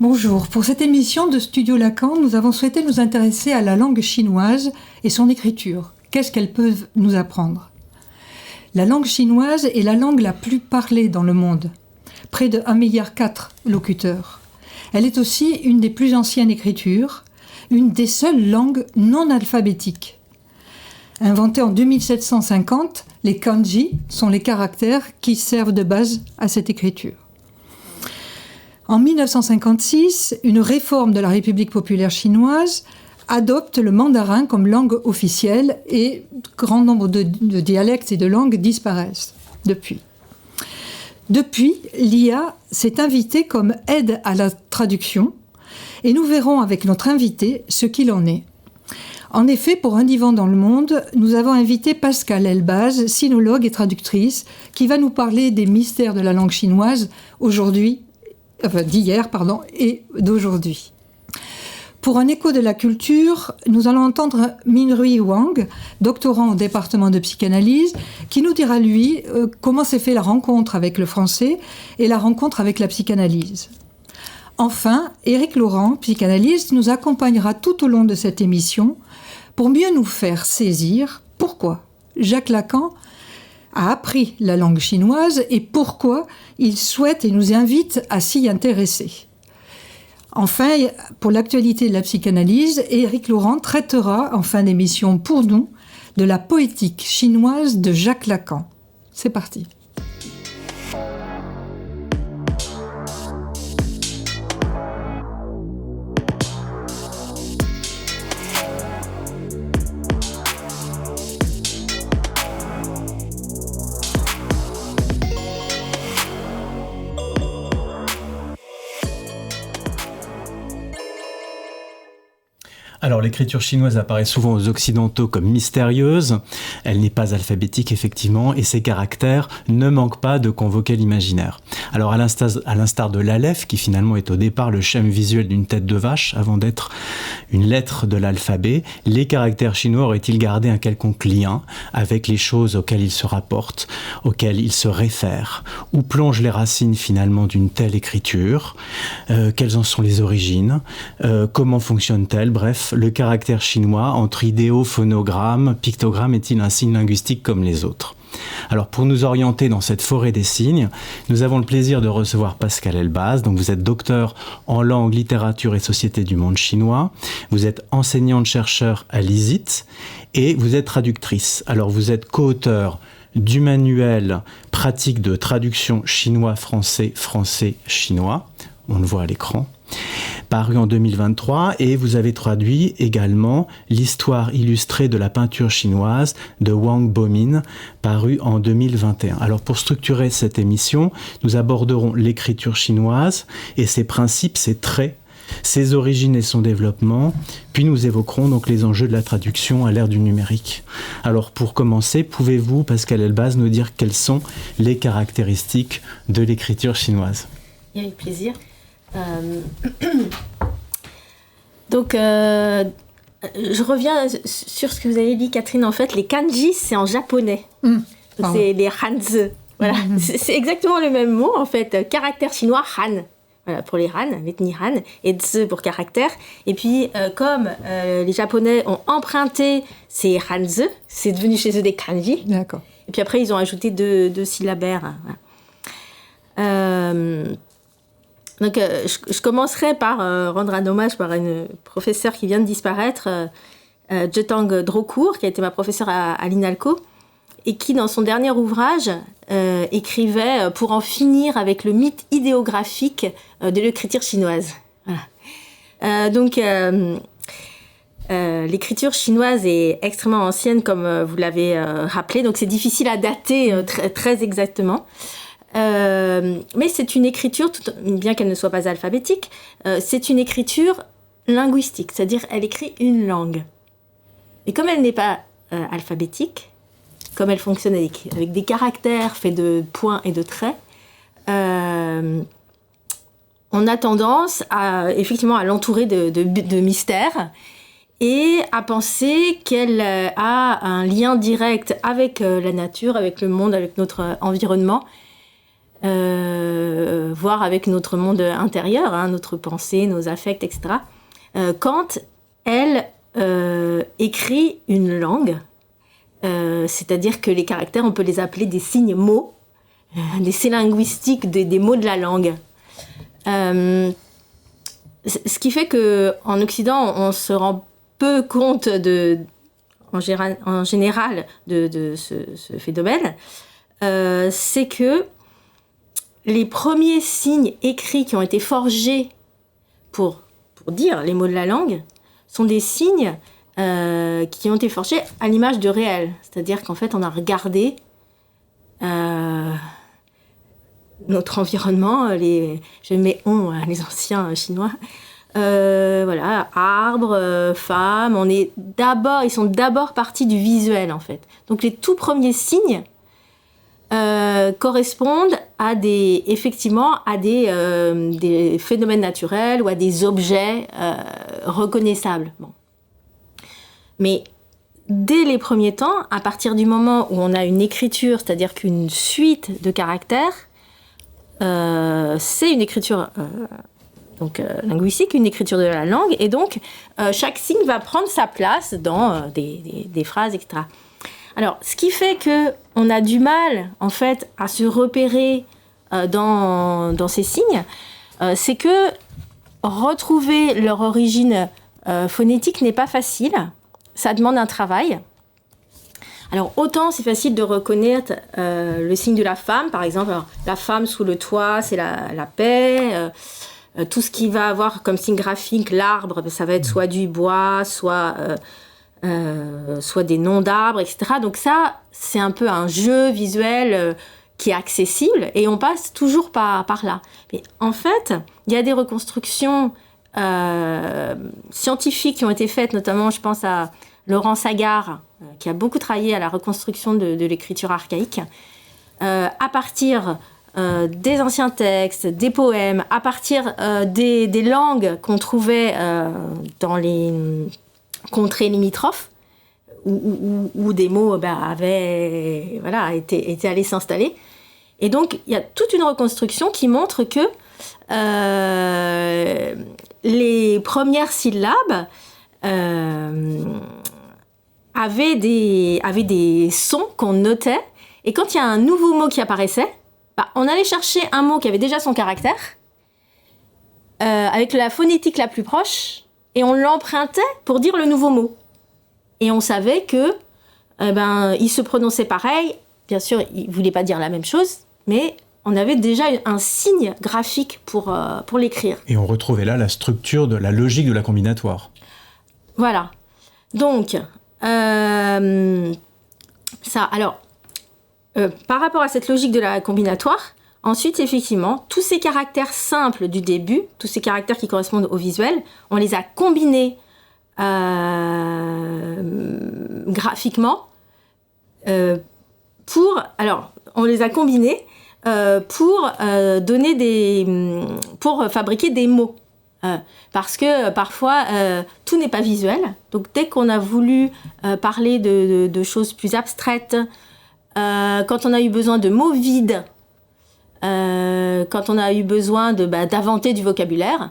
Bonjour, pour cette émission de Studio Lacan, nous avons souhaité nous intéresser à la langue chinoise et son écriture. Qu'est-ce qu'elles peuvent nous apprendre ? La langue chinoise est la langue la plus parlée dans le monde, près de 1,4 milliard locuteurs. Elle est aussi une des plus anciennes écritures, une des seules langues non alphabétiques. Inventées en 2750, les kanji sont les caractères qui servent de base à cette écriture. En 1956, une réforme de la République populaire chinoise adopte le mandarin comme langue officielle et grand nombre de dialectes et de langues disparaissent depuis. Depuis, l'IA s'est invitée comme aide à la traduction et nous verrons avec notre invité ce qu'il en est. En effet, pour Un divan dans le monde, nous avons invité Pascale Elbaz, sinologue et traductrice, qui va nous parler des mystères de la langue chinoise d'hier et d'aujourd'hui. Pour un écho de la culture, nous allons entendre Minrui Wang, doctorant au département de psychanalyse, qui nous dira, lui, comment s'est fait la rencontre avec le français et la rencontre avec la psychanalyse. Enfin, Éric Laurent, psychanalyste, nous accompagnera tout au long de cette émission pour mieux nous faire saisir pourquoi Jacques Lacan a appris la langue chinoise et pourquoi il souhaite et nous invite à s'y intéresser. Enfin, pour l'actualité de la psychanalyse, Éric Laurent traitera en fin d'émission pour nous de la poétique chinoise de Jacques Lacan. C'est parti. Alors, l'écriture chinoise apparaît souvent aux Occidentaux comme mystérieuse. Elle n'est pas alphabétique, effectivement, et ses caractères ne manquent pas de convoquer l'imaginaire. Alors, à l'instar de l'aleph, qui finalement est au départ le schème visuel d'une tête de vache, avant d'être une lettre de l'alphabet, les caractères chinois auraient-ils gardé un quelconque lien avec les choses auxquelles ils se rapportent, auxquelles ils se réfèrent? Où plongent les racines, finalement, d'une telle écriture? Quelles en sont les origines? Comment fonctionne-t-elle? Bref, le caractère chinois, entre idéaux, phonogrammes, pictogrammes, est-il un signe linguistique comme les autres? Alors, pour nous orienter dans cette forêt des signes, nous avons le plaisir de recevoir Pascale Elbaz. Donc, vous êtes docteur en langue, littérature et société du monde chinois. Vous êtes enseignante-chercheur à l'ISIT et vous êtes traductrice. Alors, vous êtes co-auteur du manuel pratique de traduction chinois-français, français-chinois. On le voit à l'écran. Paru en 2023, et vous avez traduit également l'histoire illustrée de la peinture chinoise de Wang Bomin, paru en 2021. Alors, pour structurer cette émission, nous aborderons l'écriture chinoise et ses principes, ses traits, ses origines et son développement, puis nous évoquerons donc les enjeux de la traduction à l'ère du numérique. Alors, pour commencer, pouvez-vous, Pascale Elbaz, nous dire quelles sont les caractéristiques de l'écriture chinoise? Avec plaisir. Donc, je reviens sur ce que vous avez dit, Catherine. En fait, les kanji, c'est en japonais. C'est les hanzi. Voilà. C'est exactement le même mot, en fait. Caractère chinois, han. Voilà, pour les han, l'ethnie han. Et zi pour caractère. Et puis, comme les Japonais ont emprunté ces hanzi, c'est devenu chez eux des kanji. D'accord. Et puis après, ils ont ajouté deux syllabaires. Voilà. Donc, je commencerai par rendre un hommage par une professeure qui vient de disparaître, Jetang Drocourt, qui a été ma professeure à l'INALCO, et qui, dans son dernier ouvrage, écrivait pour en finir avec le mythe idéographique de l'écriture chinoise. Voilà. Donc, l'écriture chinoise est extrêmement ancienne, comme vous l'avez rappelé, donc c'est difficile à dater très exactement. Mais c'est une écriture, bien qu'elle ne soit pas alphabétique, c'est une écriture linguistique, c'est-à-dire elle écrit une langue. Et comme elle n'est pas alphabétique, comme elle fonctionne avec des caractères faits de points et de traits, on a tendance effectivement à l'entourer de mystères et à penser qu'elle a un lien direct avec la nature, avec le monde, avec notre environnement, voire avec notre monde intérieur, notre pensée, nos affects, etc. Quand elle écrit une langue, c'est-à-dire que les caractères, on peut les appeler des signes-mots, des signes linguistiques, des mots de la langue. Ce qui fait qu'en Occident, on se rend peu compte en général de ce phénomène, c'est que les premiers signes écrits qui ont été forgés pour dire les mots de la langue sont des signes qui ont été forgés à l'image de réel. C'est-à-dire qu'en fait, on a regardé notre environnement, je mets on, les anciens chinois, voilà, arbres, femmes, ils sont d'abord partis du visuel en fait. Donc les tout premiers signes correspondent effectivement à des phénomènes naturels ou à des objets reconnaissables. Bon. Mais dès les premiers temps, à partir du moment où on a une écriture, c'est-à-dire qu'une suite de caractères, c'est une écriture linguistique, une écriture de la langue, et donc chaque signe va prendre sa place dans des phrases, etc. Alors, ce qui fait qu'on a du mal, en fait, à se repérer dans ces signes, c'est que retrouver leur origine phonétique n'est pas facile. Ça demande un travail. Alors, autant c'est facile de reconnaître le signe de la femme, par exemple. Alors, la femme sous le toit, c'est la paix. Tout ce qui va avoir comme signe graphique, l'arbre, ça va être soit du bois, soit des noms d'arbres, etc. Donc ça, c'est un peu un jeu visuel qui est accessible et on passe toujours par là. Mais en fait, il y a des reconstructions scientifiques qui ont été faites, notamment, je pense à Laurent Sagard, qui a beaucoup travaillé à la reconstruction de l'écriture archaïque, à partir des anciens textes, des poèmes, à partir des langues qu'on trouvait dans les contrées limitrophes, où des mots avaient été allés s'installer. Et donc, il y a toute une reconstruction qui montre que les premières syllabes avaient des sons qu'on notait. Et quand il y a un nouveau mot qui apparaissait, on allait chercher un mot qui avait déjà son caractère, avec la phonétique la plus proche, et on l'empruntait pour dire le nouveau mot. Et on savait que, il se prononçait pareil. Bien sûr, il ne voulait pas dire la même chose, mais on avait déjà un signe graphique pour l'écrire. Et on retrouvait là la structure de la logique de la combinatoire. Voilà. Donc, par rapport à cette logique de la combinatoire, ensuite, effectivement, tous ces caractères simples du début, tous ces caractères qui correspondent au visuel, on les a combinés graphiquement pour fabriquer des mots. Parce que parfois, tout n'est pas visuel. Donc, dès qu'on a voulu parler de choses plus abstraites, quand on a eu besoin de mots vides, quand on a eu besoin d'inventer du vocabulaire,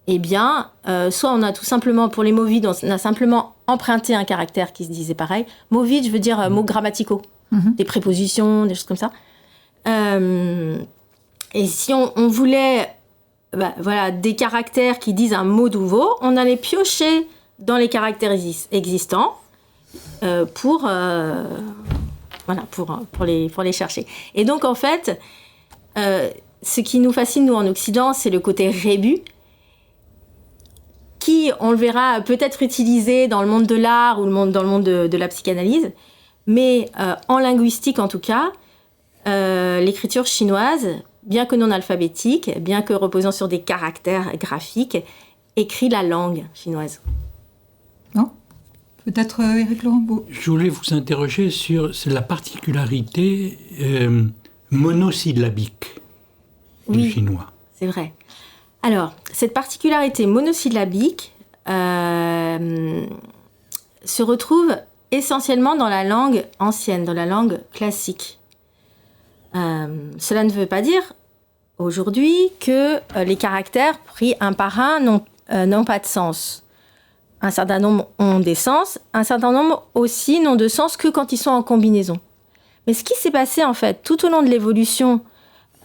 eh bien, soit on a tout simplement, pour les mots vides, on a simplement emprunté un caractère qui se disait pareil. Mots vides, je veux dire mots grammaticaux, des prépositions, des choses comme ça. Et si on voulait des caractères qui disent un mot nouveau, on allait piocher dans les caractères existants pour les chercher. Et donc, en fait, ce qui nous fascine, nous, en Occident, c'est le côté rébus, qui, on le verra, peut être utilisé dans le monde de l'art ou dans le monde de la psychanalyse. Mais en linguistique, en tout cas, l'écriture chinoise, bien que non alphabétique, bien que reposant sur des caractères graphiques, écrit la langue chinoise. Non ? Peut-être Éric Laurent-Beau. Je voulais vous interroger sur la particularité monosyllabique du chinois. C'est vrai. Alors, cette particularité monosyllabique se retrouve essentiellement dans la langue ancienne, dans la langue classique. Cela ne veut pas dire aujourd'hui que les caractères pris un par un n'ont pas de sens. Un certain nombre ont des sens, un certain nombre aussi n'ont de sens que quand ils sont en combinaison. Mais ce qui s'est passé en fait tout au long de l'évolution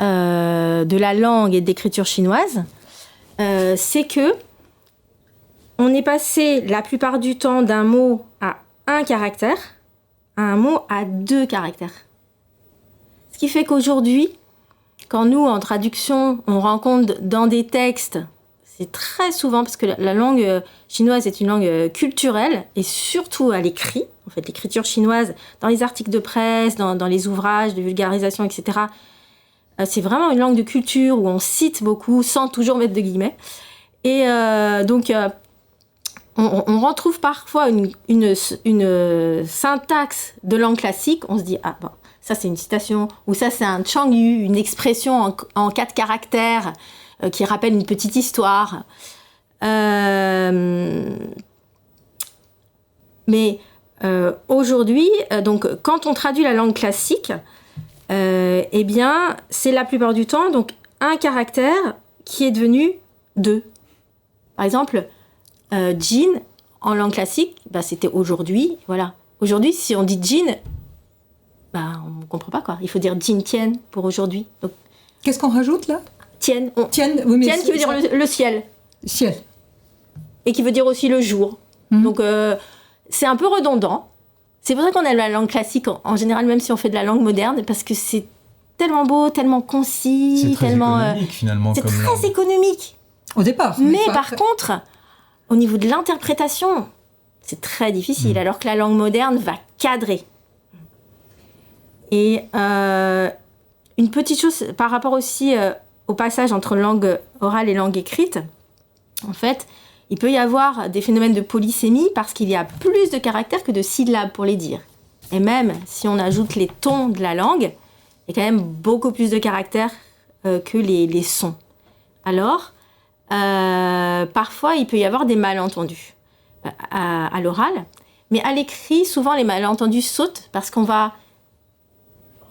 de la langue et de l'écriture chinoise, c'est que on est passé la plupart du temps d'un mot à un caractère à un mot à 2 caractères. Ce qui fait qu'aujourd'hui, quand nous, en traduction, on rencontre dans des textes, c'est très souvent, parce que la langue chinoise est une langue culturelle, et surtout à l'écrit, en fait, l'écriture chinoise, dans les articles de presse, dans les ouvrages de vulgarisation, etc., c'est vraiment une langue de culture où on cite beaucoup, sans toujours mettre de guillemets. Et donc, on retrouve parfois une syntaxe de langue classique. On se dit, ah bon, ça c'est une citation, ou ça c'est un changyu, une expression en 4 caractères qui rappelle une petite histoire. Mais aujourd'hui, donc, quand on traduit la langue classique, eh bien, c'est la plupart du temps donc, un caractère qui est devenu 2. Par exemple, jean, en langue classique, bah, c'était aujourd'hui. Voilà. Aujourd'hui, si on dit jean, bah, on ne comprend pas quoi. Il faut dire jean tien pour aujourd'hui. Donc, qu'est-ce qu'on rajoute là ? Tien. Tien, oui, mais tien qui veut dire le ciel. Ciel. Et qui veut dire aussi le jour. Donc, c'est un peu redondant. C'est pour ça qu'on a la langue classique en général, même si on fait de la langue moderne, parce que c'est tellement beau, tellement concis, c'est très tellement économique finalement. C'est comme très langue. économique. Au départ. Mais par contre, au niveau de l'interprétation, c'est très difficile, alors que la langue moderne va cadrer. Et une petite chose par rapport aussi au passage entre langue orale et langue écrite, en fait, il peut y avoir des phénomènes de polysémie parce qu'il y a plus de caractères que de syllabes pour les dire. Et même si on ajoute les tons de la langue, il y a quand même beaucoup plus de caractères que les sons. Alors, parfois, il peut y avoir des malentendus à l'oral, mais à l'écrit, souvent, les malentendus sautent parce qu'on va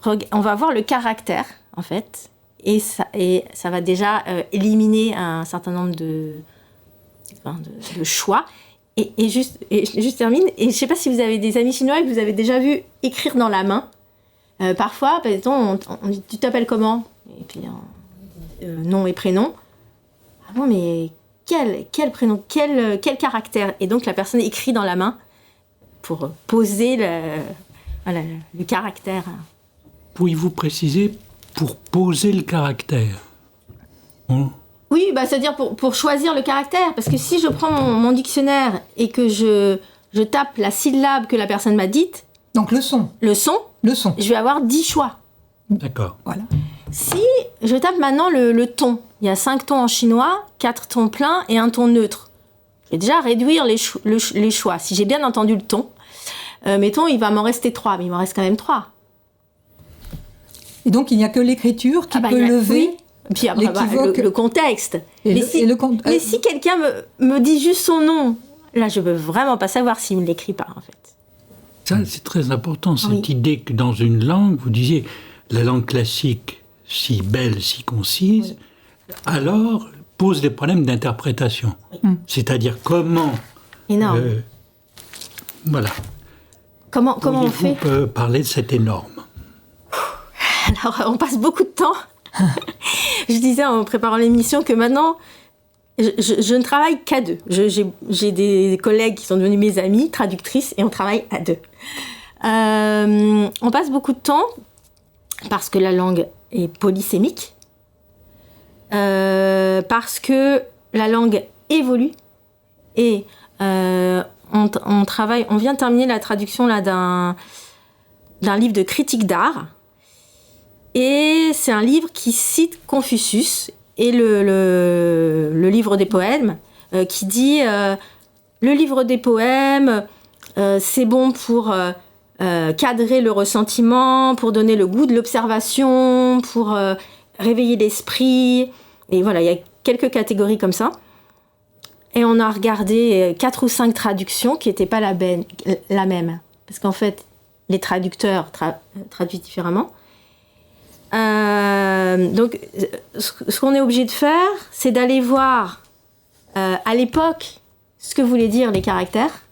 voir le caractère, en fait, et ça va déjà éliminer un certain nombre de choix. Et je termine, et je ne sais pas si vous avez des amis chinois que vous avez déjà vu écrire dans la main. Parfois, par exemple, on dit « tu t'appelles comment ?» Et puis, nom et prénom. Ah bon, mais quel prénom, quel caractère? Et donc, la personne écrit dans la main pour poser le caractère. Pourriez-vous préciser pour poser le caractère? Oui, bah, c'est-à-dire pour choisir le caractère. Parce que si je prends mon dictionnaire et que je tape la syllabe que la personne m'a dite... Donc le son. Je vais avoir 10 choix. D'accord. Voilà. Si je tape maintenant le ton, il y a 5 tons en chinois, 4 tons pleins et un ton neutre. Je vais déjà réduire les choix. Si j'ai bien entendu le ton, mettons, il va m'en rester 3, mais il m'en reste quand même 3. Et donc, il n'y a que l'écriture qui peut lever... Oui. Puis après, le contexte. Mais si quelqu'un me dit juste son nom, là, je veux vraiment pas savoir s'il me l'écrit pas, en fait. Ça, c'est très important, cette idée que dans une langue, vous disiez, la langue classique, si belle, si concise, alors pose des problèmes d'interprétation. C'est-à-dire comment... Énorme. Voilà. Comment on fait parler de cette énorme? Alors, on passe beaucoup de temps. Je disais en préparant l'émission que maintenant, je ne travaille qu'à 2. J'ai des collègues qui sont devenus mes amis, traductrices, et on travaille à 2. On passe beaucoup de temps parce que la langue est polysémique, parce que la langue évolue, et on vient de terminer la traduction là, d'un livre de critique d'art. Et c'est un livre qui cite Confucius et le livre des poèmes qui dit le livre des poèmes, c'est bon pour cadrer le ressentiment, pour donner le goût de l'observation, pour réveiller l'esprit. Et voilà, il y a quelques catégories comme ça. Et on a regardé 4 ou 5 traductions qui n'étaient pas la même. Parce qu'en fait, les traducteurs traduisent différemment. Donc, ce qu'on est obligé de faire, c'est d'aller voir à l'époque ce que voulaient dire les caractères.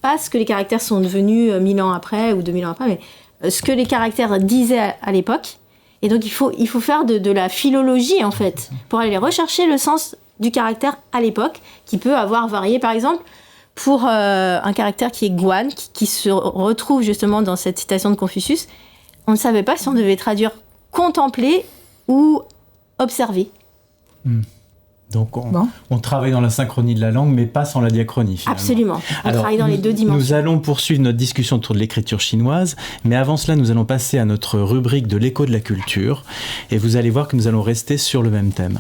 Pas ce que les caractères sont devenus 1000 ans après ou 2000 ans après, mais ce que les caractères disaient à l'époque. Et donc, il faut faire de la philologie, en fait, pour aller rechercher le sens du caractère à l'époque, qui peut avoir varié, par exemple, pour un caractère qui est Guan, qui se retrouve justement dans cette citation de Confucius. On ne savait pas si on devait traduire contempler ou observer. Donc on travaille dans la synchronie de la langue, mais pas sans la diachronie, finalement. Absolument, on travaille dans les deux dimensions. Nous allons poursuivre notre discussion autour de l'écriture chinoise, mais avant cela, nous allons passer à notre rubrique de l'écho de la culture, et vous allez voir que nous allons rester sur le même thème.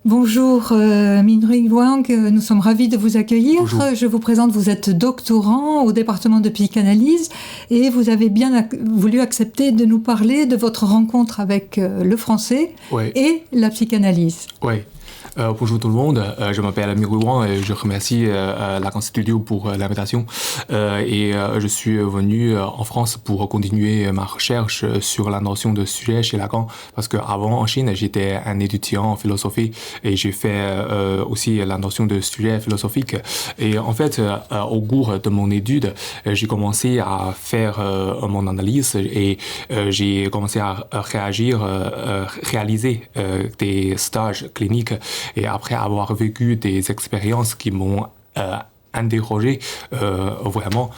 Bonjour Minhui Wang, nous sommes ravis de vous accueillir. Bonjour. Je vous présente, vous êtes doctorant au département de psychanalyse et vous avez bien voulu accepter de nous parler de votre rencontre avec le français et la psychanalyse. Oui. Bonjour tout le monde, je m'appelle Minhui Wang et je remercie Lacan Studio pour l'invitation. Je suis venu en France pour continuer ma recherche sur la notion de sujet chez Lacan, parce qu'avant en Chine, j'étais un étudiant en philosophie et j'ai fait aussi la notion de sujet philosophique. Et en fait, au cours de mon étude, j'ai commencé à faire mon analyse et j'ai commencé à réaliser des stages cliniques. Et après avoir vécu des expériences qui m'ont interrogé, vraiment,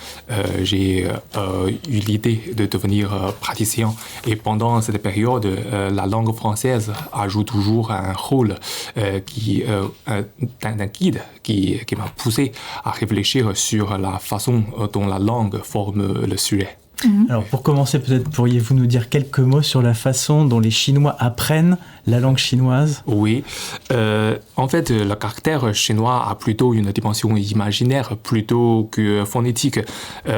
j'ai eu l'idée de devenir praticien. Et pendant cette période, la langue française joue toujours un rôle d'un guide qui m'a poussé à réfléchir sur la façon dont la langue forme le sujet. Alors pour commencer, peut-être pourriez-vous nous dire quelques mots sur la façon dont les Chinois apprennent la langue chinoise ? Oui, en fait, le caractère chinois a plutôt une dimension imaginaire plutôt que phonétique.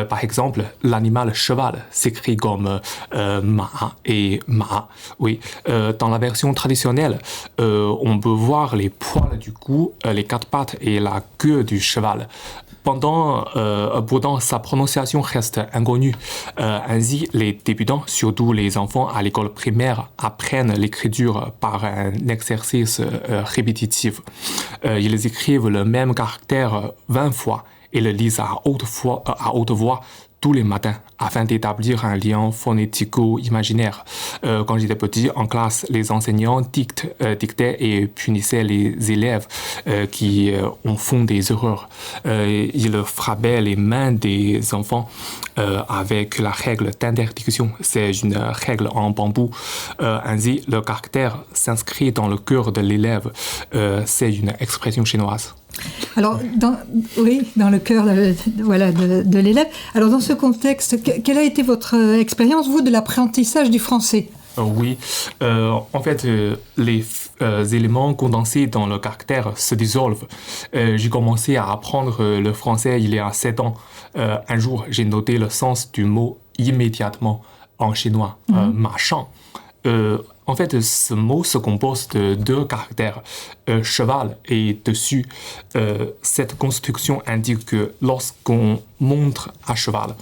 Par exemple, l'animal cheval s'écrit comme ma et ma. Oui, dans la version traditionnelle, on peut voir les poils du cou, les 4 pattes et la queue du cheval. Pourtant, sa prononciation reste inconnue. Ainsi, les débutants, surtout les enfants à l'école primaire, apprennent l'écriture par un exercice répétitif. Ils écrivent le même caractère 20 fois et le lisent à haute voix tous les matins afin d'établir un lien phonético-imaginaire. Quand j'étais petit, en classe, les enseignants dictaient et punissaient les élèves qui font des erreurs. Ils frappaient les mains des enfants avec la règle d'interdiction. C'est une règle en bambou. Ainsi, le caractère s'inscrit dans le cœur de l'élève. C'est une expression chinoise. Alors, dans le cœur de l'élève. Alors, dans ce contexte, quelle a été votre expérience, vous, de l'apprentissage du français ? Oui, en fait, les éléments condensés dans le caractère se dissolvent. J'ai commencé à apprendre le français il y a 7 ans. Un jour, j'ai noté le sens du mot immédiatement en chinois, ma shang. En fait, ce mot se compose de 2 caractères, cheval et dessus. Cette construction indique que lorsqu'on monte à cheval,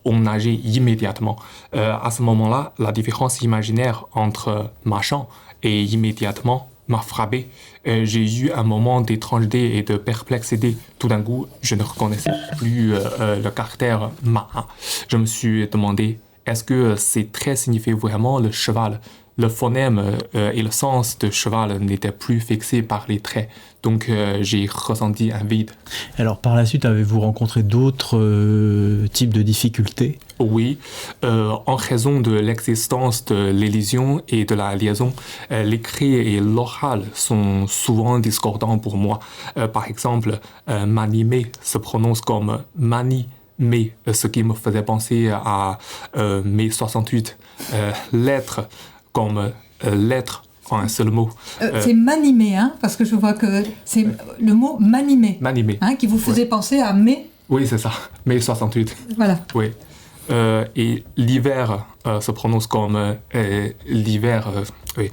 on agit immédiatement. À ce moment-là, la différence imaginaire entre marchand et immédiatement m'a frappé. J'ai eu un moment d'étrangeté et de perplexité. Tout d'un coup, je ne reconnaissais plus le caractère ma. Je me suis demandé, est-ce que ces traits signifiaient vraiment le cheval ? le phonème et le sens de cheval n'étaient plus fixés par les traits. Donc j'ai ressenti un vide. Alors par la suite, avez-vous rencontré d'autres types de difficultés ? Oui, en raison de l'existence de l'élision et de la liaison, l'écrit et l'oral sont souvent discordants pour moi. Par exemple, m'animer se prononce comme mani, mais ce qui me faisait penser à mai 68. L'être comme l'être en un seul mot. C'est m'animer, hein, parce que je vois que c'est le mot m'animer, hein, qui vous faisait penser à mai. Oui, c'est ça, mai 68. Voilà. Oui. Et l'hiver se prononce comme l'hiver. Oui.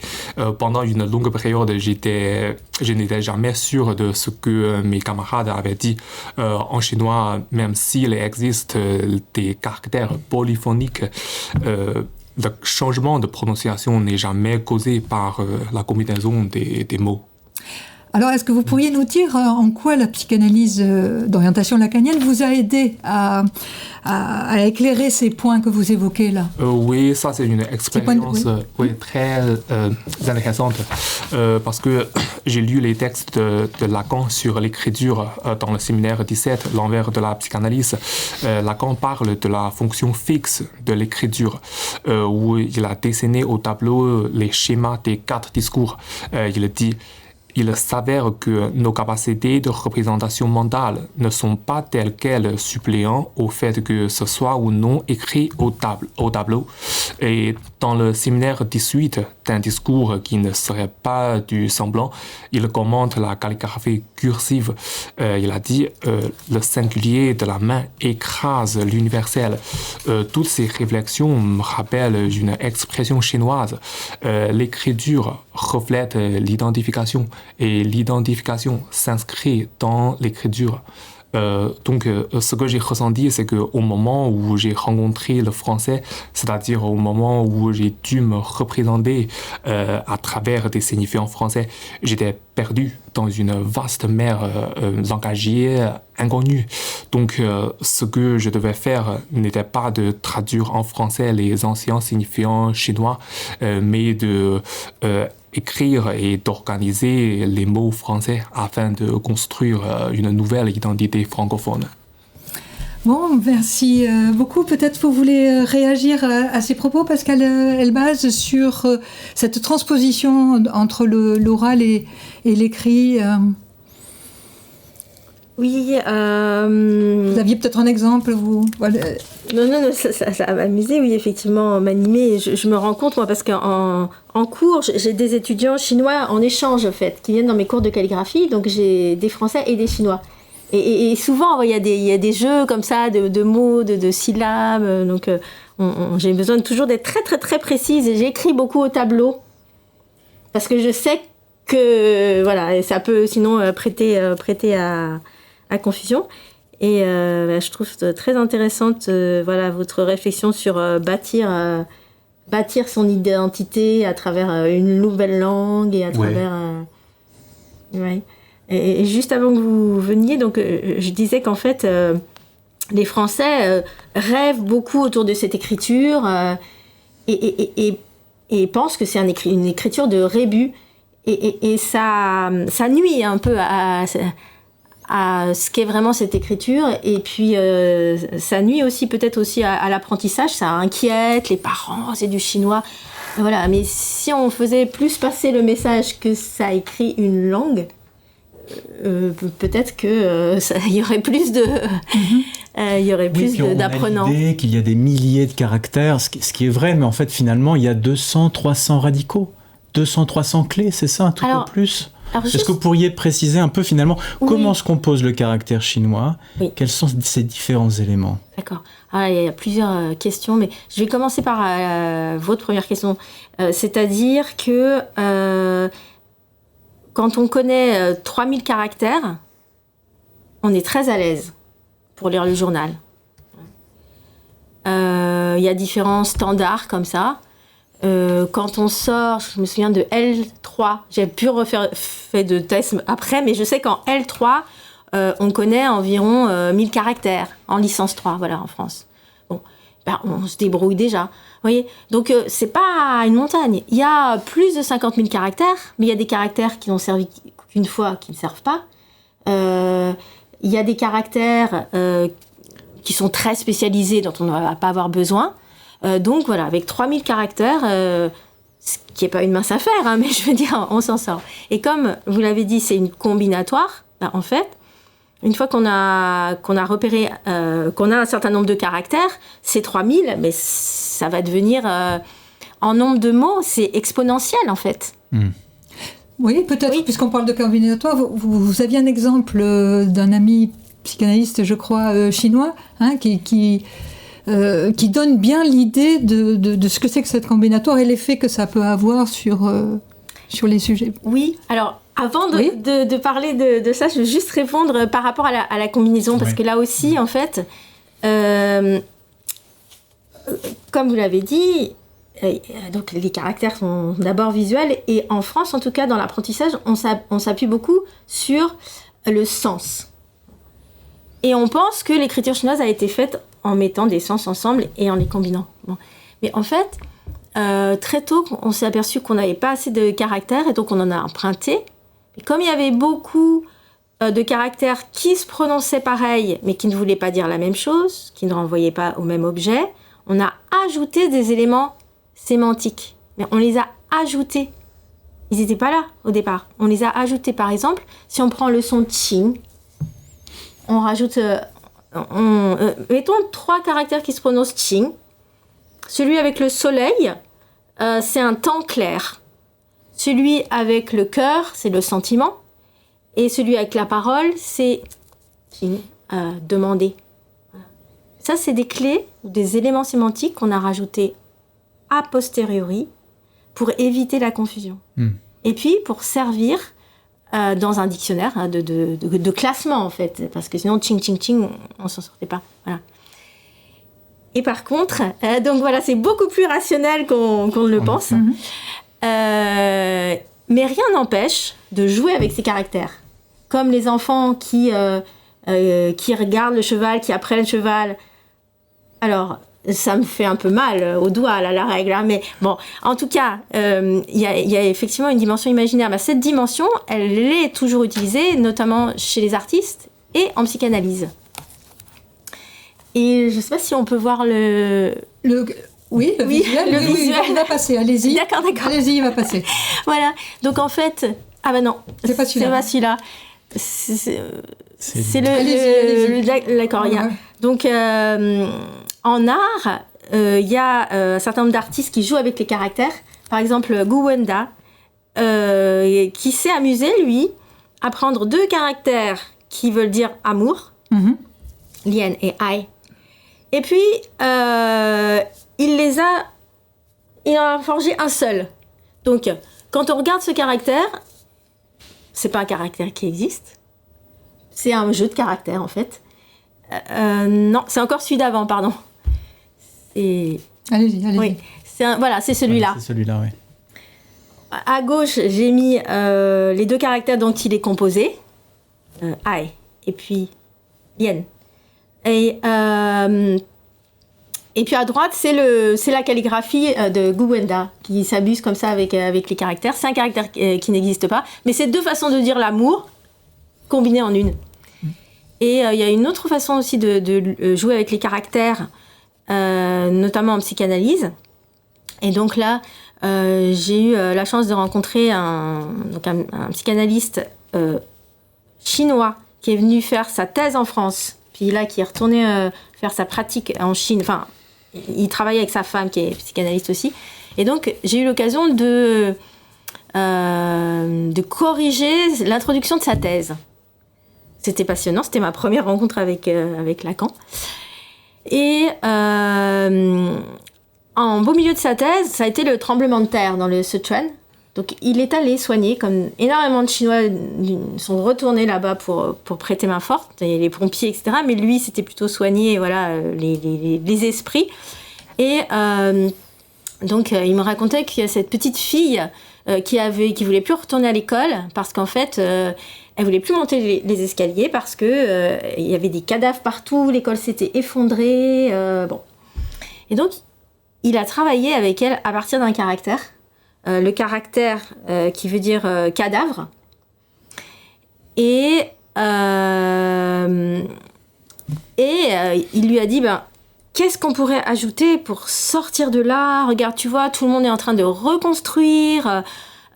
Pendant une longue période, je n'étais jamais sûr de ce que mes camarades avaient dit. En chinois, même s'il existe des caractères polyphoniques, le changement de prononciation n'est jamais causé par la combinaison des mots. Alors, est-ce que vous pourriez nous dire en quoi la psychanalyse d'orientation lacanienne vous a aidé à éclairer ces points que vous évoquez là ? Oui, ça c'est une expérience très intéressante parce que j'ai lu les textes de Lacan sur l'écriture dans le séminaire 17, l'envers de la psychanalyse. Lacan parle de la fonction fixe de l'écriture où il a dessiné au tableau les schémas des 4 discours. Il dit: il s'avère que nos capacités de représentation mentale ne sont pas telles quelles suppléant au fait que ce soit ou non écrit au tableau. Et dans le séminaire 18 d'un discours qui ne serait pas du semblant, il commente la calligraphie cursive. Il a dit le singulier de la main écrase l'universel. Toutes ces réflexions me rappellent une expression chinoise. L'écriture reflète l'identification. Et l'identification s'inscrit dans l'écriture. Donc, ce que j'ai ressenti, c'est qu'au moment où j'ai rencontré le français, c'est-à-dire au moment où j'ai dû me représenter à travers des signifiants français, j'étais perdu dans une vaste mer langagière inconnue. Donc, ce que je devais faire n'était pas de traduire en français les anciens signifiants chinois, mais de écrire et d'organiser les mots français afin de construire une nouvelle identité francophone. Bon, merci beaucoup. Peut-être vous voulez réagir à ces propos parce qu'elle base sur cette transposition entre l'oral et l'écrit. Oui. Vous aviez peut-être un exemple, vous voilà. Non, ça va m'amuser, oui, effectivement, m'animer. Je me rends compte, moi, parce qu'en cours, j'ai des étudiants chinois en échange, en fait, qui viennent dans mes cours de calligraphie, donc j'ai des Français et des Chinois. Et souvent, il y a des jeux comme ça, de mots, de syllabes, donc j'ai besoin toujours d'être très, très, très précise, et j'écris beaucoup au tableau, parce que je sais que, voilà, ça peut sinon prêter à confusion. Et je trouve très intéressante votre réflexion sur bâtir son identité à travers une nouvelle langue et à travers... Ouais. Et juste avant que vous veniez, donc, je disais qu'en fait, les Français rêvent beaucoup autour de cette écriture et pensent que c'est une écriture de rébus. Et ça nuit un peu à ce qu'est vraiment cette écriture, et puis ça nuit aussi peut-être aussi à l'apprentissage, ça inquiète les parents, c'est du chinois, voilà. Mais si on faisait plus passer le message que ça écrit une langue, peut-être que il y aurait plus d'apprenants. On a l'idée qu'il y a des milliers de caractères, ce qui est vrai, mais en fait finalement il y a 200-300 radicaux, 200-300 clés, c'est ça, un tout peu plus. Est-ce que vous pourriez préciser un peu finalement comment se compose le caractère chinois ? Quels sont ces différents éléments ? D'accord. Il y a plusieurs questions, mais je vais commencer par votre première question. C'est-à-dire que quand on connaît 3000 caractères, on est très à l'aise pour lire le journal. Il y a différents standards comme ça. Quand on sort, je me souviens de L3, j'ai pu faire de tests après, mais je sais qu'en L3, on connaît environ 1000 caractères en licence 3, voilà, en France. Bon. on se débrouille déjà. Vous voyez ? Donc, c'est pas une montagne. Il y a plus de 50 000 caractères, mais il y a des caractères qui n'ont servi qu'une fois, qui ne servent pas. Il y a des caractères qui sont très spécialisés, dont on ne va pas avoir besoin. Donc, voilà, avec 3000 caractères, ce qui n'est pas une mince affaire, hein, mais je veux dire, on s'en sort. Et comme vous l'avez dit, c'est une combinatoire, en fait, une fois qu'on a repéré, qu'on a un certain nombre de caractères, c'est 3000, mais ça va devenir, en nombre de mots, c'est exponentiel, en fait. Oui, peut-être, puisqu'on parle de combinatoire, vous aviez un exemple d'un ami psychanalyste, je crois, chinois, hein, qui donne bien l'idée de ce que c'est que cette combinatoire et l'effet que ça peut avoir sur les sujets. Oui, alors... Avant de parler de ça, je veux juste répondre par rapport à la combinaison, parce que là aussi, en fait, comme vous l'avez dit, donc les caractères sont d'abord visuels, et en France, en tout cas, dans l'apprentissage, on s'appuie beaucoup sur le sens. Et on pense que l'écriture chinoise a été faite en mettant des sens ensemble et en les combinant. Bon. Mais en fait, très tôt, on s'est aperçu qu'on n'avait pas assez de caractères, et donc on en a emprunté. Et comme il y avait beaucoup de caractères qui se prononçaient pareil, mais qui ne voulaient pas dire la même chose, qui ne renvoyaient pas au même objet, on a ajouté des éléments sémantiques. Mais on les a ajoutés. Ils n'étaient pas là au départ. On les a ajoutés. Par exemple, si on prend le son ching, on rajoute... mettons 3 caractères qui se prononcent ching. Celui avec le soleil, c'est un temps clair. Celui avec le cœur, c'est le sentiment. Et celui avec la parole, c'est demander. Ça, c'est des clés, des éléments sémantiques qu'on a rajoutés a posteriori pour éviter la confusion. Et puis, pour servir dans un dictionnaire de classement, en fait. Parce que sinon, ching, ching, ching, on ne s'en sortait pas. Voilà. Et par contre, donc voilà, c'est beaucoup plus rationnel qu'on ne le pense. Mais rien n'empêche de jouer avec ces caractères. Comme les enfants qui regardent le cheval, qui apprennent le cheval. Alors, ça me fait un peu mal au doigt, là, la règle. Hein, mais bon, en tout cas, il y a effectivement une dimension imaginaire. Mais cette dimension, elle est toujours utilisée, notamment chez les artistes et en psychanalyse. Et je ne sais pas si on peut voir le visuel. Le visuel. Il va passer, allez-y. D'accord. Allez-y, il va passer. Voilà. Donc en fait... Ah ben non, c'est pas celui-là. C'est le d'accord. Ouais. Donc en art, il y a un certain nombre d'artistes qui jouent avec les caractères. Par exemple, Gu Wenda, qui s'est amusé, lui, à prendre 2 caractères qui veulent dire amour, Lien et Ai. Et puis, il en a forgé un seul. Donc, quand on regarde ce caractère, c'est pas un caractère qui existe. C'est un jeu de caractères, en fait. Non, c'est encore celui d'avant, pardon. Allez-y. Oui, c'est celui-là. Ouais, c'est celui-là, oui. À gauche, j'ai mis les 2 caractères dont il est composé. Ai et puis Lien. Et puis à droite, c'est la calligraphie de Gu Wenda qui s'abuse comme ça avec les caractères. C'est un caractère qui n'existe pas, mais c'est 2 façons de dire l'amour combinées en une. Et il y a une autre façon aussi de jouer avec les caractères, notamment en psychanalyse. Et donc là, j'ai eu la chance de rencontrer un psychanalyste chinois qui est venu faire sa thèse en France, puis là qui est retourné faire sa pratique en Chine. Enfin, il travaillait avec sa femme qui est psychanalyste aussi. Et donc, j'ai eu l'occasion de corriger l'introduction de sa thèse. C'était passionnant, c'était ma première rencontre avec Lacan. Et en beau milieu de sa thèse, ça a été le tremblement de terre dans le Sichuan. Donc il est allé soigner, comme énormément de Chinois sont retournés là-bas pour prêter main forte, et les pompiers, etc. Mais lui, c'était plutôt soigner les esprits. Et donc il me racontait qu'il y a cette petite fille qui voulait plus retourner à l'école parce qu'en fait, elle voulait plus monter les escaliers parce que il y avait des cadavres partout, l'école s'était effondrée. Bon. Et donc, il a travaillé avec elle à partir d'un caractère. Le caractère qui veut dire cadavre. Et il lui a dit, qu'est-ce qu'on pourrait ajouter pour sortir de là? Regarde, tu vois, tout le monde est en train de reconstruire.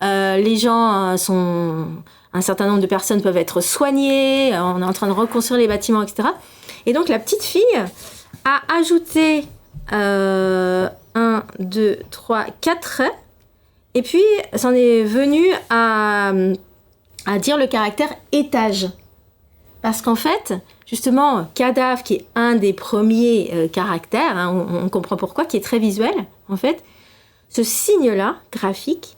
Les gens sont... Un certain nombre de personnes peuvent être soignées. On est en train de reconstruire les bâtiments, etc. Et donc, la petite fille a ajouté 1, 2, 3, 4 traits. Et puis, c'en est venu à dire le caractère étage. Parce qu'en fait, justement, cadavre, qui est un des premiers caractères, on comprend pourquoi, qui est très visuel, en fait, ce signe-là, graphique,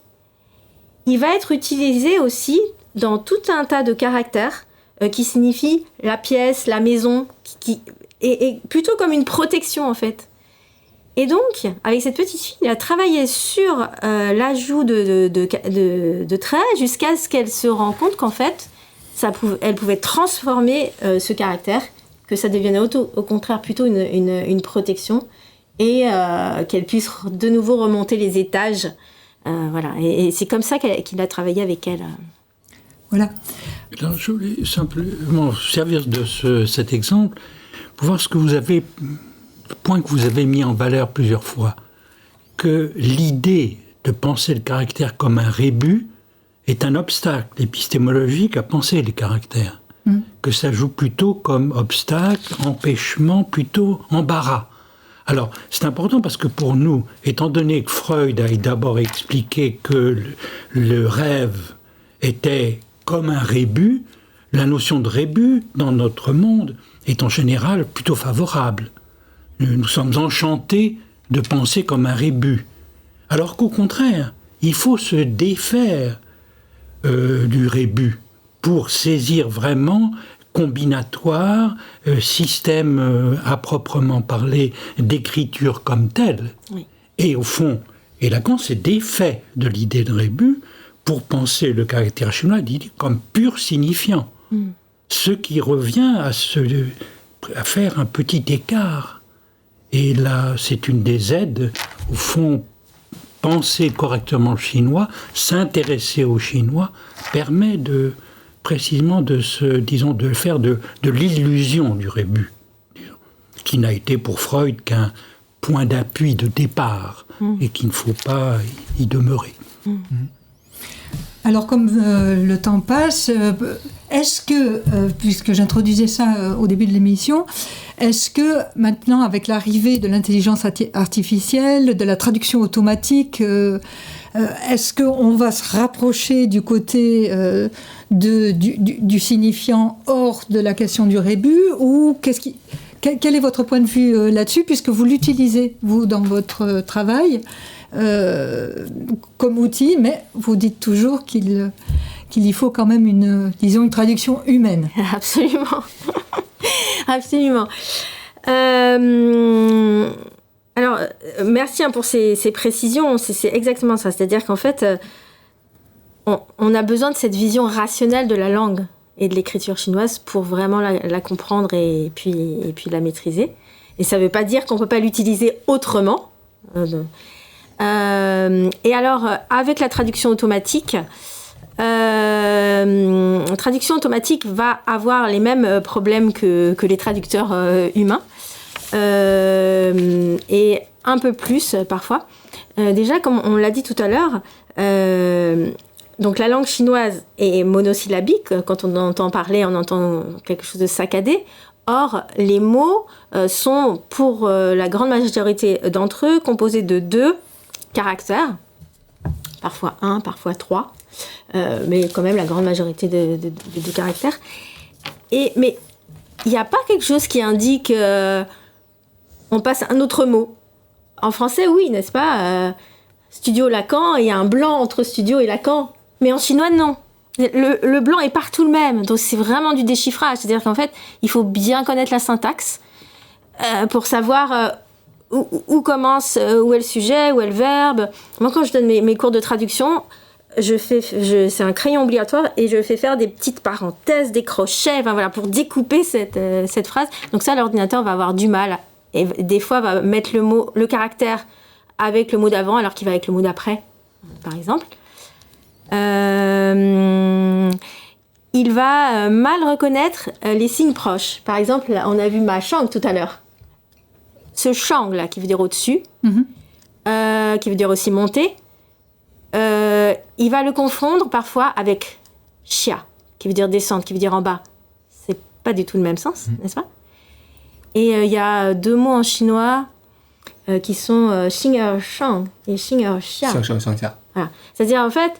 il va être utilisé aussi dans tout un tas de caractères qui signifient la pièce, la maison, et plutôt comme une protection, en fait. Et donc, avec cette petite fille, il a travaillé sur l'ajout de traits jusqu'à ce qu'elle se rende compte qu'en fait, elle pouvait transformer ce caractère, que ça devienne au contraire plutôt une protection, et qu'elle puisse de nouveau remonter les étages. Voilà. Et c'est comme ça qu'il a travaillé avec elle. Voilà. Alors, je voulais simplement servir de cet exemple pour voir ce que vous avez... Le point que vous avez mis en valeur plusieurs fois, que l'idée de penser le caractère comme un rébus est un obstacle épistémologique à penser les caractères. Que ça joue plutôt comme obstacle, empêchement, plutôt embarras. Alors, c'est important parce que pour nous, étant donné que Freud a d'abord expliqué que le rêve était comme un rébus, la notion de rébus dans notre monde est en général plutôt favorable. Nous sommes enchantés de penser comme un rébus. Alors qu'au contraire, il faut se défaire du rébus pour saisir vraiment combinatoire, système à proprement parler d'écriture comme telle. Oui. Et au fond, et Lacan s'est défait de l'idée de rébus pour penser le caractère chinois comme pur signifiant. Ce qui revient à faire un petit écart. Et là, c'est une des aides, au fond, penser correctement le chinois, s'intéresser au chinois, permet précisément de faire de l'illusion du rébus, qui n'a été pour Freud qu'un point d'appui de départ, et qu'il ne faut pas y demeurer. Alors, comme le temps passe, est-ce que, puisque j'introduisais ça au début de l'émission, est-ce que maintenant, avec l'arrivée de l'intelligence artificielle, de la traduction automatique, est-ce qu'on va se rapprocher du côté du signifiant hors de la question du rébus, ou quel est votre point de vue là-dessus, puisque vous l'utilisez, vous, dans votre travail comme outil, mais vous dites toujours qu'il y faut quand même une traduction humaine. Absolument. Absolument. Alors, merci pour ces précisions. C'est exactement ça. C'est-à-dire qu'en fait, on a besoin de cette vision rationnelle de la langue et de l'écriture chinoise pour vraiment la comprendre et puis la maîtriser. Et ça ne veut pas dire qu'on ne peut pas l'utiliser autrement. Et alors, avec la traduction automatique, traduction automatique va avoir les mêmes problèmes que les traducteurs humains, et un peu plus parfois. Déjà, comme on l'a dit tout à l'heure, donc la langue chinoise est monosyllabique. Quand on entend parler, on entend quelque chose de saccadé. Or, les mots sont, pour la grande majorité d'entre eux, composés de 2 caractères, parfois 1, parfois 3, mais quand même la grande majorité de caractères. Mais il n'y a pas quelque chose qui indique on passe un autre mot. En français, oui, n'est-ce pas Studio Lacan, il y a un blanc entre Studio et Lacan. Mais en chinois, non. Le blanc est partout le même. Donc c'est vraiment du déchiffrage. C'est-à-dire qu'en fait, il faut bien connaître la syntaxe pour savoir où commence, où est le sujet, où est le verbe. Moi, quand je donne mes cours de traduction, c'est un crayon obligatoire et je fais faire des petites parenthèses, des crochets, voilà, pour découper cette phrase. Donc ça, l'ordinateur va avoir du mal et des fois va mettre le caractère avec le mot d'avant alors qu'il va avec le mot d'après, par exemple. Il va mal reconnaître les signes proches. Par exemple, on a vu ma shang tout à l'heure. Ce shang là, qui veut dire au-dessus, qui veut dire aussi monter, il va le confondre parfois avec xia, qui veut dire descendre, qui veut dire en bas. C'est pas du tout le même sens, n'est-ce pas? Et il y a 2 mots en chinois qui sont xing er shang et xing er xia. Voilà. C'est-à-dire en fait,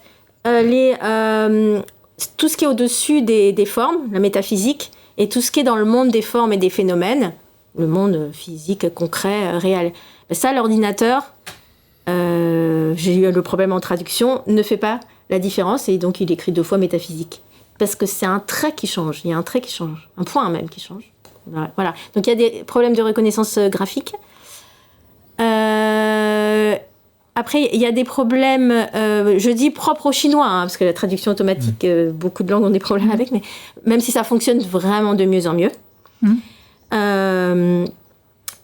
tout ce qui est au-dessus des formes, la métaphysique, et tout ce qui est dans le monde des formes et des phénomènes, le monde physique, concret, réel. Ça, l'ordinateur, j'ai eu le problème en traduction, ne fait pas la différence, et donc il écrit 2 fois métaphysique. Parce que c'est un trait qui change, il y a un trait qui change, un point même qui change. Voilà. Donc il y a des problèmes de reconnaissance graphique. Après, il y a des problèmes, je dis propres aux Chinois, parce que la traduction automatique, beaucoup de langues ont des problèmes avec, mais même si ça fonctionne vraiment de mieux en mieux.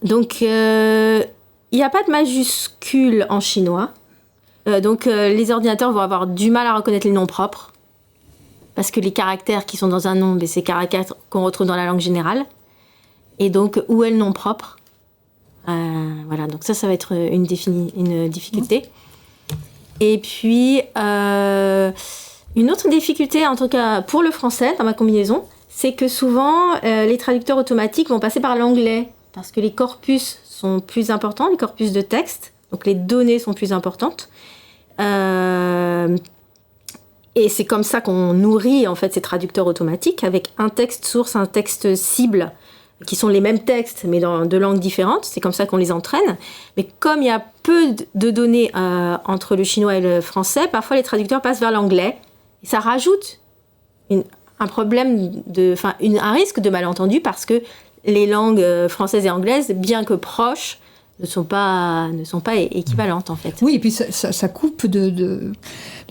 Donc, il n'y a pas de majuscule en chinois. Donc, les ordinateurs vont avoir du mal à reconnaître les noms propres, parce que les caractères qui sont dans un nom, c'est les caractères qu'on retrouve dans la langue générale. Et donc, où est le nom propre ? Voilà, donc ça va être une difficulté. Et puis, une autre difficulté, en tout cas pour le français, dans ma combinaison, c'est que souvent, les traducteurs automatiques vont passer par l'anglais, parce que les corpus sont plus importants, les corpus de texte, donc les données sont plus importantes. Et c'est comme ça qu'on nourrit, en fait, ces traducteurs automatiques, avec un texte source, un texte cible, qui sont les mêmes textes, mais dans 2 langues différentes. C'est comme ça qu'on les entraîne. Mais comme il y a peu de données entre le chinois et le français, parfois les traducteurs passent vers l'anglais. Et ça rajoute un problème, un risque de malentendu, parce que les langues françaises et anglaises, bien que proches, ne sont pas équivalentes, en fait. Oui, et puis ça coupe de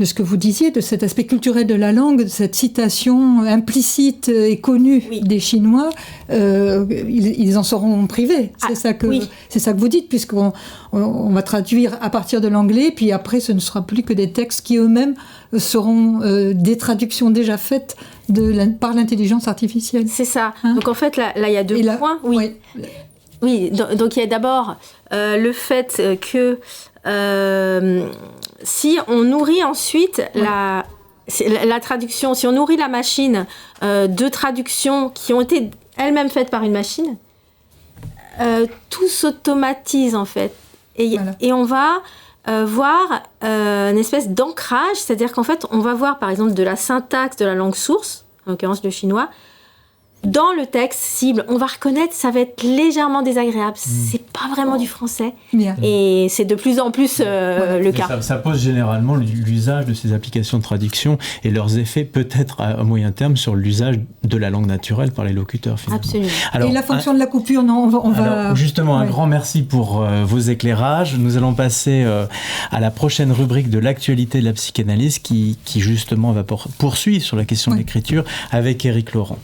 ce que vous disiez, de cet aspect culturel de la langue, de cette citation implicite et connue des Chinois. Ils en seront privés. C'est ça que vous dites, puisqu'on va traduire à partir de l'anglais, puis après, ce ne sera plus que des textes qui eux-mêmes seront des traductions déjà faites par l'intelligence artificielle. C'est ça. Donc en fait, là, il y a 2 points. Oui, donc il y a d'abord le fait que si on nourrit ensuite la traduction, si on nourrit la machine de traductions qui ont été elles-mêmes faites par une machine, tout s'automatise en fait. Et on va voir une espèce d'ancrage, c'est-à-dire qu'en fait, on va voir par exemple de la syntaxe de la langue source, en l'occurrence le chinois, dans le texte cible, on va reconnaître, ça va être légèrement désagréable. C'est pas vraiment du français. Bien. Et c'est de plus en plus le cas. Ça pose généralement l'usage de ces applications de traduction et leurs effets peut-être à moyen terme sur l'usage de la langue naturelle par les locuteurs. Finalement. Absolument. Alors, et la fonction de la coupure, non, on va... Justement, un grand merci pour vos éclairages. Nous allons passer à la prochaine rubrique de l'actualité de la psychanalyse qui justement va poursuivre sur la question de l'écriture avec Éric Laurent.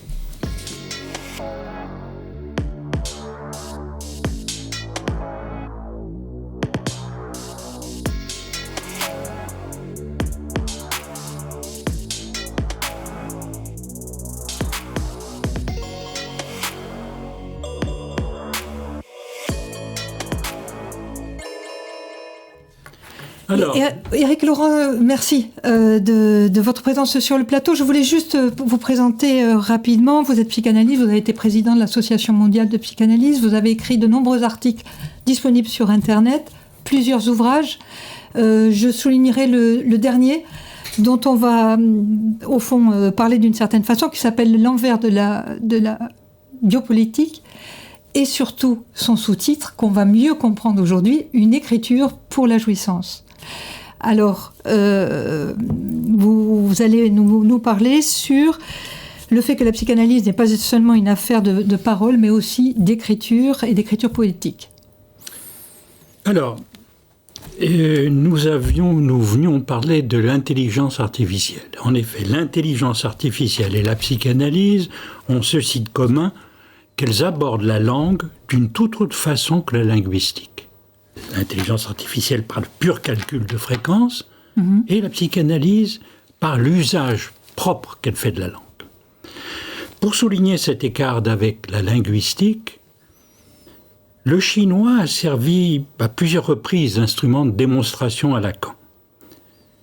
Alors. Éric Laurent, merci de votre présence sur le plateau. Je voulais juste vous présenter rapidement. Vous êtes psychanalyste, vous avez été président de l'Association mondiale de psychanalyse, vous avez écrit de nombreux articles disponibles sur Internet, plusieurs ouvrages. Je soulignerai le dernier, dont on va, au fond, parler d'une certaine façon, qui s'appelle « L'envers de la biopolitique ». Et surtout, son sous-titre, qu'on va mieux comprendre aujourd'hui, « Une écriture pour la jouissance ». Alors, vous allez nous parler sur le fait que la psychanalyse n'est pas seulement une affaire de parole, mais aussi d'écriture et d'écriture poétique. Alors, nous venions parler de l'intelligence artificielle. En effet, l'intelligence artificielle et la psychanalyse ont ceci de commun qu'elles abordent la langue d'une toute autre façon que la linguistique. L'intelligence artificielle par le pur calcul de fréquence et la psychanalyse par l'usage propre qu'elle fait de la langue. Pour souligner cet écart avec la linguistique, le chinois a servi à plusieurs reprises d'instrument de démonstration à Lacan,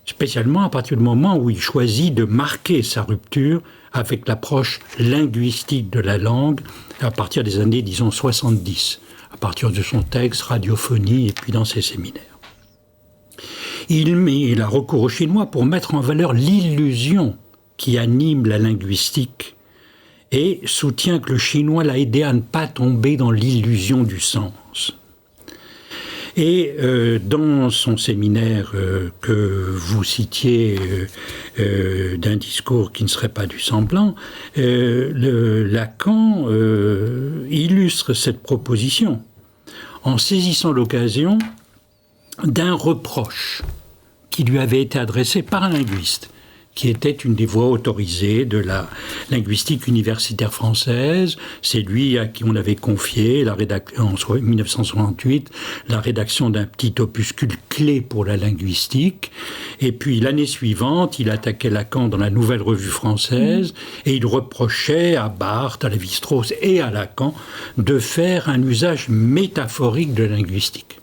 spécialement à partir du moment où il choisit de marquer sa rupture avec l'approche linguistique de la langue à partir des années, disons, 70, à partir de son texte, Radiophonie, et puis dans ses séminaires. Il a recours au chinois pour mettre en valeur l'illusion qui anime la linguistique et soutient que le chinois l'a aidé à ne pas tomber dans l'illusion du sens. Et dans son séminaire que vous citiez d'un discours qui ne serait pas du semblant, Lacan illustre cette proposition en saisissant l'occasion d'un reproche qui lui avait été adressé par un linguiste, qui était une des voix autorisées de la linguistique universitaire française. C'est lui à qui on avait confié, en 1968, la rédaction d'un petit opuscule clé pour la linguistique. Et puis, l'année suivante, il attaquait Lacan dans la Nouvelle Revue française et il reprochait à Barthes, à Lévi-Strauss et à Lacan de faire un usage métaphorique de la linguistique.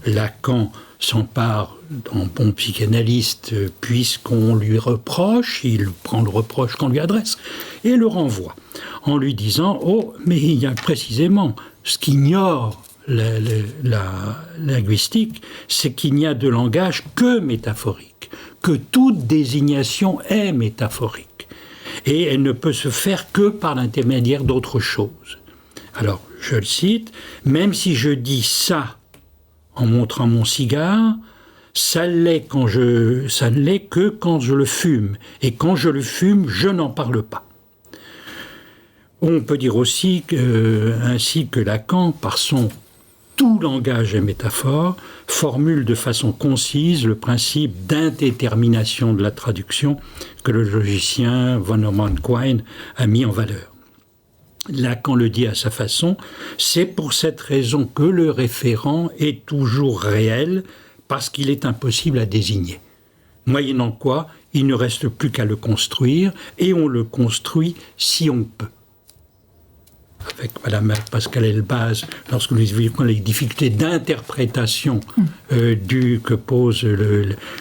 Lacan s'empare en bon psychanalyste puisqu'on lui reproche, il prend le reproche qu'on lui adresse et le renvoie en lui disant « Oh, mais il y a précisément ce qu'ignore la linguistique, c'est qu'il n'y a de langage que métaphorique, que toute désignation est métaphorique et elle ne peut se faire que par l'intermédiaire d'autre chose. » Alors, je le cite, « Même si je dis ça en montrant mon cigare, ça ne l'est que quand je le fume. Et quand je le fume, je n'en parle pas. » On peut dire aussi ainsi que Lacan, par son « tout langage est métaphore », formule de façon concise le principe d'indétermination de la traduction que le logicien von Neumann Quine a mis en valeur. Lacan le dit à sa façon, c'est pour cette raison que le référent est toujours réel, parce qu'il est impossible à désigner. Moyennant quoi, il ne reste plus qu'à le construire, et on le construit si on peut. Avec Mme Pascal Elbaz, lorsque nous vivons les difficultés d'interprétation que pose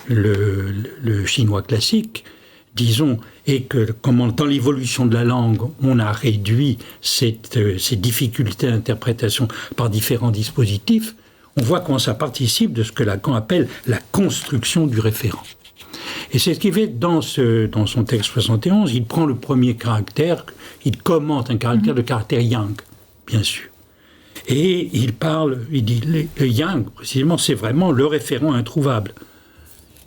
le chinois classique, disons, et que comment dans l'évolution de la langue, on a réduit ces difficultés d'interprétation par différents dispositifs, on voit comment ça participe de ce que Lacan appelle la construction du référent. Et c'est ce qu'il fait dans son texte 71, il prend le premier caractère, il commente un caractère, le caractère yang, bien sûr. Et il dit, le yang, précisément, c'est vraiment le référent introuvable.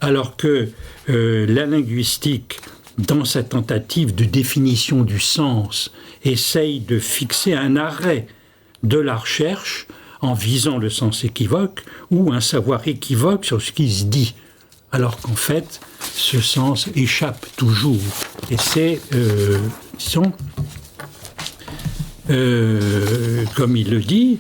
Alors que la linguistique, dans sa tentative de définition du sens, essaye de fixer un arrêt de la recherche en visant le sens équivoque ou un savoir équivoque sur ce qui se dit, alors qu'en fait, ce sens échappe toujours. Et c'est, comme il le dit,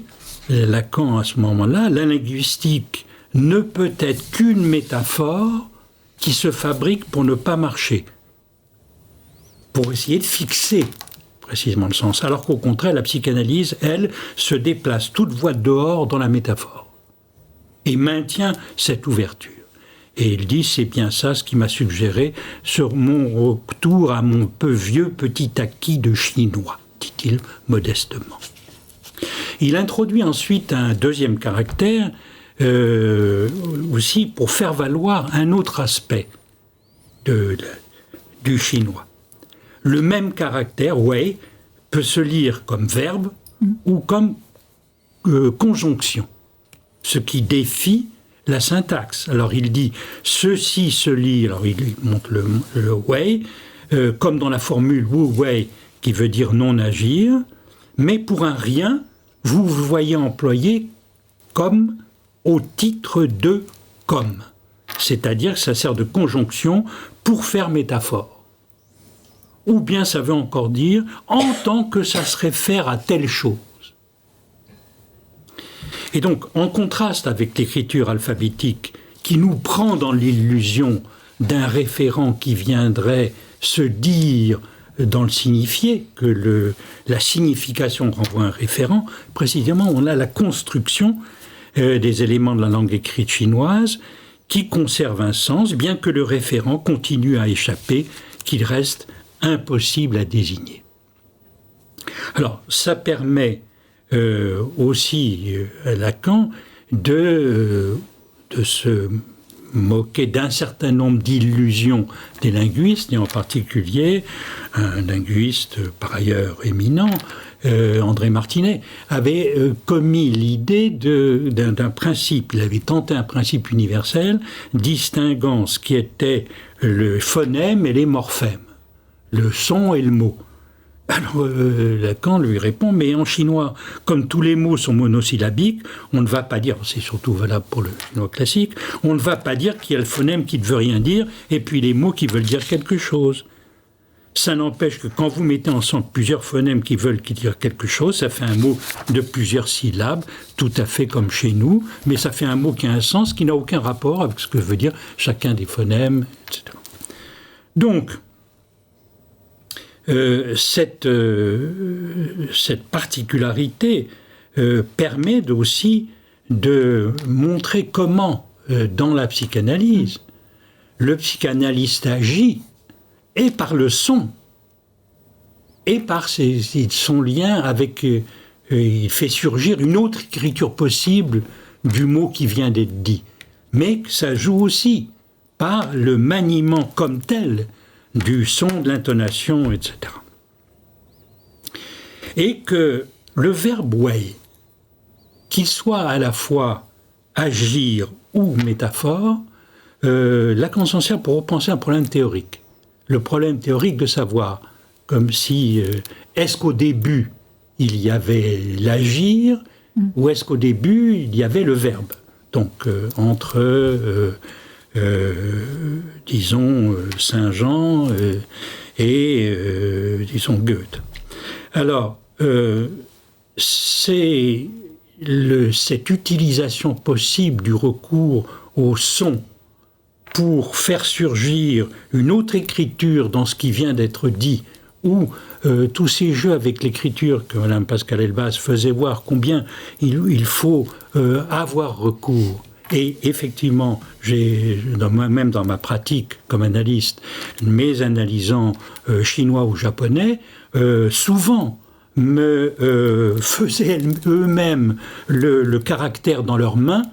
Lacan à ce moment-là, la linguistique ne peut être qu'une métaphore qui se fabrique pour ne pas marcher, pour essayer de fixer précisément le sens, alors qu'au contraire, la psychanalyse, elle, se déplace toute voie dehors dans la métaphore et maintient cette ouverture. Et il dit, c'est bien ça ce qui m'a suggéré sur mon retour à mon peu vieux petit acquis de chinois, dit-il modestement. Il introduit ensuite un deuxième caractère, aussi pour faire valoir un autre aspect du chinois. Le même caractère, wei, peut se lire comme verbe ou comme conjonction, ce qui défie la syntaxe. Alors il dit « ceci se lit », alors il montre le wei, comme dans la formule wu wei, qui veut dire non agir, mais pour un rien, vous le voyez employé comme au titre de comme. C'est-à-dire que ça sert de conjonction pour faire métaphore. ou bien ça veut encore dire en tant que ça se réfère à telle chose. Et donc, en contraste avec l'écriture alphabétique qui nous prend dans l'illusion d'un référent qui viendrait se dire dans le signifié, que la signification renvoie à un référent, précisément on a la construction des éléments de la langue écrite chinoise qui conserve un sens, bien que le référent continue à échapper, qu'il reste impossible à désigner. Alors, ça permet aussi à Lacan de se moquer d'un certain nombre d'illusions des linguistes, et en particulier un linguiste par ailleurs éminent, André Martinet, avait commis l'idée d'un principe. Il avait tenté un principe universel distinguant ce qui était le phonème et les morphèmes, le son et le mot. Alors Lacan lui répond, mais en chinois, comme tous les mots sont monosyllabiques, on ne va pas dire, c'est surtout valable pour le chinois classique, on ne va pas dire qu'il y a le phonème qui ne veut rien dire, et puis les mots qui veulent dire quelque chose. Ça n'empêche que quand vous mettez ensemble plusieurs phonèmes qui veulent dire quelque chose, ça fait un mot de plusieurs syllabes, tout à fait comme chez nous, mais ça fait un mot qui a un sens qui n'a aucun rapport avec ce que veut dire chacun des phonèmes, etc. Donc, cette particularité permet aussi de montrer comment, dans la psychanalyse, le psychanalyste agit et par le son, et par son lien avec... il fait surgir une autre écriture possible du mot qui vient d'être dit. Mais ça joue aussi par le maniement comme tel du son, de l'intonation, etc. Et que le verbe « wei », qu'il soit à la fois agir ou métaphore, Lacan s'en sert pour repenser un problème théorique. Le problème théorique de savoir, comme si, est-ce qu'au début, il y avait l'agir, ou est-ce qu'au début, il y avait le verbe. Donc, entre... disons, Saint-Jean et, disons, Goethe. Alors, c'est cette utilisation possible du recours au son pour faire surgir une autre écriture dans ce qui vient d'être dit, ou tous ces jeux avec l'écriture que Mme Pascal Elbaz faisait voir combien il faut avoir recours. Et effectivement, même dans ma pratique comme analyste, mes analysants chinois ou japonais, souvent me faisaient eux-mêmes le caractère dans leurs mains,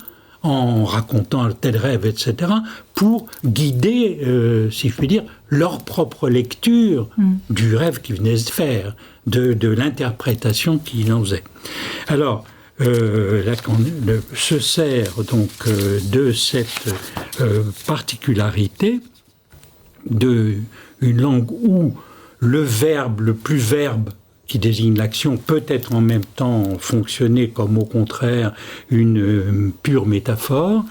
en racontant tel rêve, etc., pour guider, si je puis dire, leur propre lecture du rêve qu'ils venaient de faire, de l'interprétation qu'ils en faisaient. Alors, Lacan se sert donc de cette particularité d'une langue où le verbe, le plus verbe qui désigne l'action, peut être en même temps fonctionner comme au contraire une pure métaphore,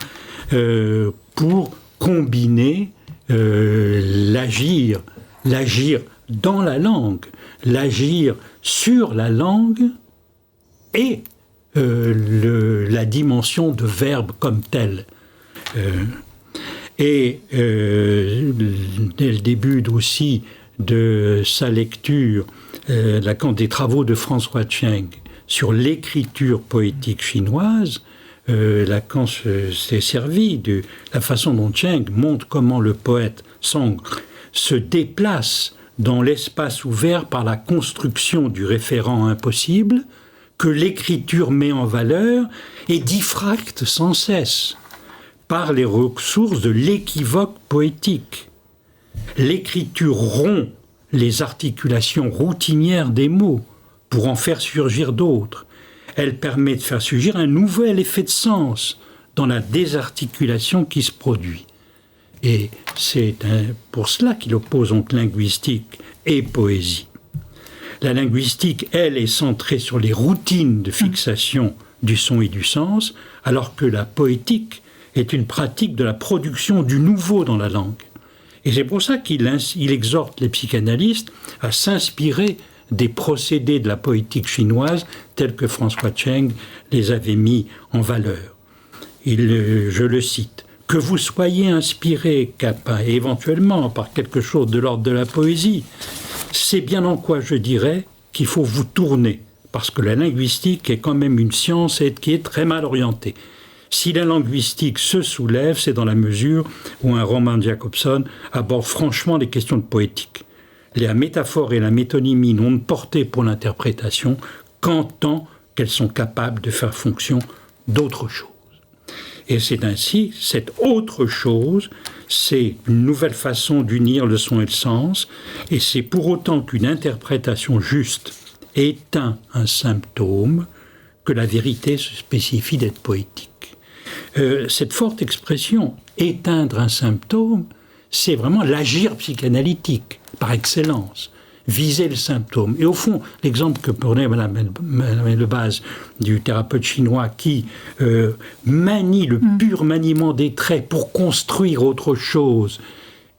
pour combiner l'agir dans la langue, l'agir sur la langue et la dimension de verbe comme telle. Dès le début aussi de sa lecture, Lacan, des travaux de François Cheng sur l'écriture poétique chinoise, Lacan s'est servi de la façon dont Cheng montre comment le poète Song se déplace dans l'espace ouvert par la construction du référent impossible, que l'écriture met en valeur et diffracte sans cesse par les ressources de l'équivoque poétique. L'écriture rompt les articulations routinières des mots pour en faire surgir d'autres. Elle permet de faire surgir un nouvel effet de sens dans la désarticulation qui se produit. Et c'est pour cela qu'il oppose donc linguistique et poésie. La linguistique, elle, est centrée sur les routines de fixation du son et du sens, alors que la poétique est une pratique de la production du nouveau dans la langue. Et c'est pour ça qu'il exhorte les psychanalystes à s'inspirer des procédés de la poétique chinoise tels que François Cheng les avait mis en valeur. Je le cite, « Que vous soyez inspiré, éventuellement par quelque chose de l'ordre de la poésie, c'est bien en quoi je dirais qu'il faut vous tourner, parce que la linguistique est quand même une science qui est très mal orientée. Si la linguistique se soulève, c'est dans la mesure où un Roman Jacobson aborde franchement les questions de poétique. La métaphore et la métonymie n'ont de portée pour l'interprétation qu'en tant qu'elles sont capables de faire fonction d'autre chose. Et c'est ainsi, cette autre chose, c'est une nouvelle façon d'unir le son et le sens, et c'est pour autant qu'une interprétation juste éteint un symptôme que la vérité se spécifie d'être poétique. Cette forte expression, éteindre un symptôme, c'est vraiment l'agir psychanalytique, par excellence, viser le symptôme. Et au fond, l'exemple que prenait Madame Lebaz du thérapeute chinois qui manie le pur maniement des traits pour construire autre chose,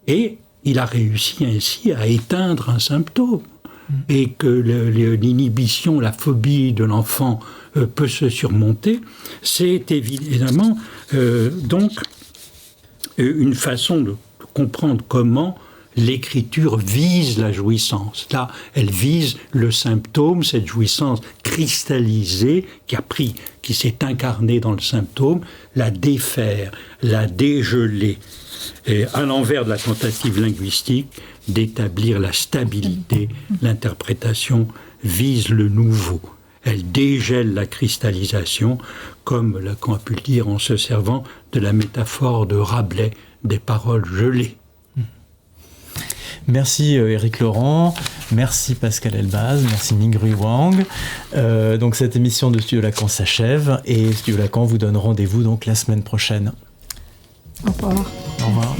et il a réussi ainsi à éteindre un symptôme. Et que l'inhibition, la phobie de l'enfant peut se surmonter, c'est évidemment donc une façon de comprendre comment l'écriture vise la jouissance. Là, elle vise le symptôme, cette jouissance cristallisée qui s'est incarnée dans le symptôme, la défaire, la dégeler. Et à l'envers de la tentative linguistique d'établir la stabilité, l'interprétation vise le nouveau. Elle dégèle la cristallisation, comme Lacan a pu le dire en se servant de la métaphore de Rabelais des paroles gelées. Merci Éric Laurent, merci Pascal Elbaz, merci Mingru Wang. Donc cette émission de Studio Lacan s'achève et Studio Lacan vous donne rendez-vous donc la semaine prochaine. Au revoir. Au revoir.